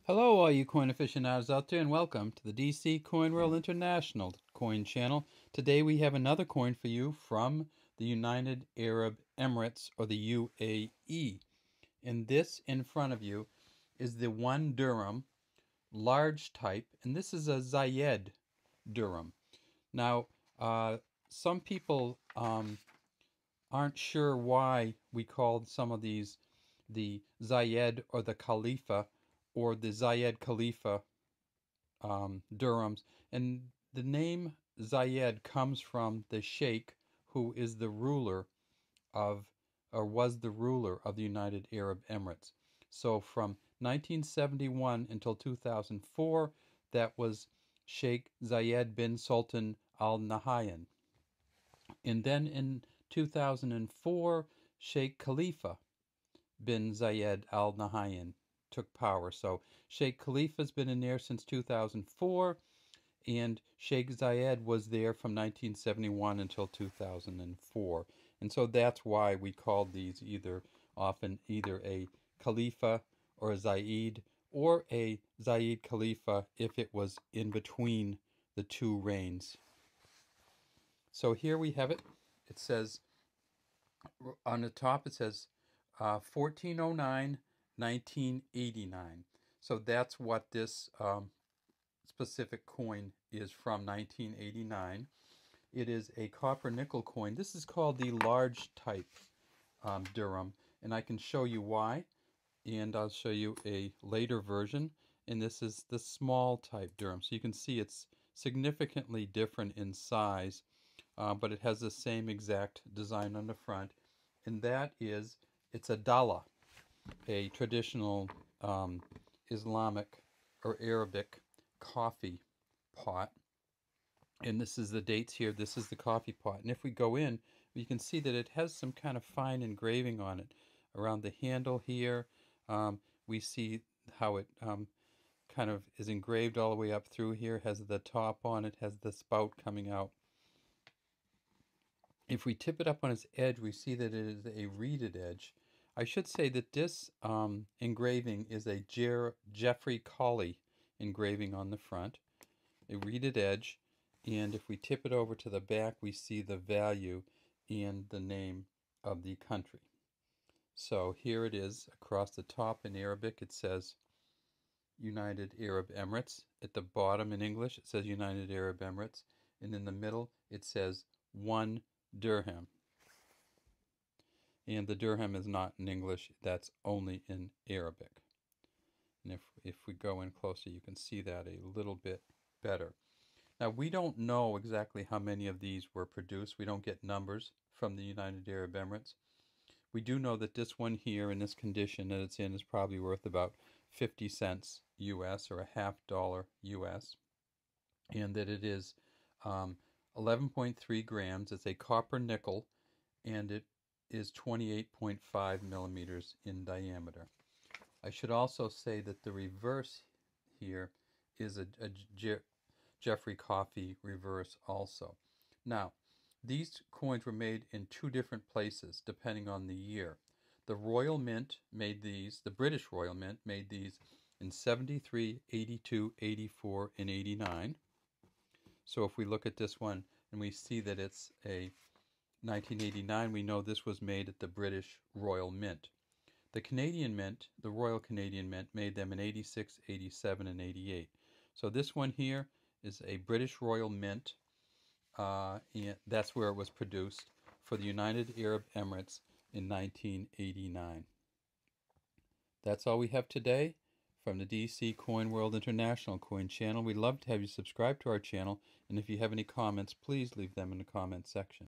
Hello, all you coin aficionados out there, and welcome to the DC Coin World International coin channel. Today we have another coin for you from the United Arab Emirates, or the UAE. And this in front of you is the 1 dirham large type, and this is a Zayed dirham. Now, some people aren't sure why we called some of these the Zayed or the Khalifa or the Zayed Khalifa dirhams. And the name Zayed comes from the sheikh who is the ruler of, or was the ruler of the United Arab Emirates. So from 1971 until 2004, that was Sheikh Zayed bin Sultan Al Nahyan. And then in 2004, Sheikh Khalifa bin Zayed Al Nahyan took power. So Sheikh Khalifa's been in there since 2004, and Sheikh Zayed was there from 1971 until 2004. And so that's why we called these often either a Khalifa or a Zayed, or a Zayed Khalifa if it was in between the two reigns. So here we have it. It says on the top, it says 1409, 1989. So that's what this specific coin is from, 1989. It is a copper nickel coin. This is called the large type dirham, and I can show you why. And I'll show you a later version, and this is the small type dirham. So you can see it's significantly different in size, but it has the same exact design on the front, and that is, it's a dala, a traditional Islamic or Arabic coffee pot. And this is the dates here. This is the coffee pot. And if we go in, you can see that it has some kind of fine engraving on it. Around the handle here, we see how it kind of is engraved all the way up through here. Has the top on it, has the spout coming out. If we tip it up on its edge, we see that it is a reeded edge. I should say that this engraving is a Jeffrey Colley engraving on the front, a reeded edge, and if we tip it over to the back, we see the value and the name of the country. So here it is across the top in Arabic. It says United Arab Emirates. At the bottom in English, it says United Arab Emirates, and in the middle, it says 1 dirham. And the dirham is not in English, that's only in Arabic. And if we go in closer, you can see that a little bit better. Now, we don't know exactly how many of these were produced. We don't get numbers from the United Arab Emirates. We do know that this one here, in this condition that it's in, is probably worth about 50 cents US, or a $0.50 US, and that it is 11.3 grams. It's a copper nickel, and it is 28.5 millimeters in diameter. I should also say that the reverse here is a Jeffrey Coffey reverse also. Now, these coins were made in two different places depending on the year. The Royal Mint made these, the British Royal Mint made these in 73, 82, 84, and 89. So if we look at this one and we see that it's a 1989, we know this was made at the British Royal Mint. The Canadian Mint, the Royal Canadian Mint, made them in 86, 87, and 88. So this one here is a British Royal Mint, and that's where it was produced for the United Arab Emirates in 1989. That's all we have today from the DC Coin World International Coin Channel. We'd love to have you subscribe to our channel, and if you have any comments, please leave them in the comment section.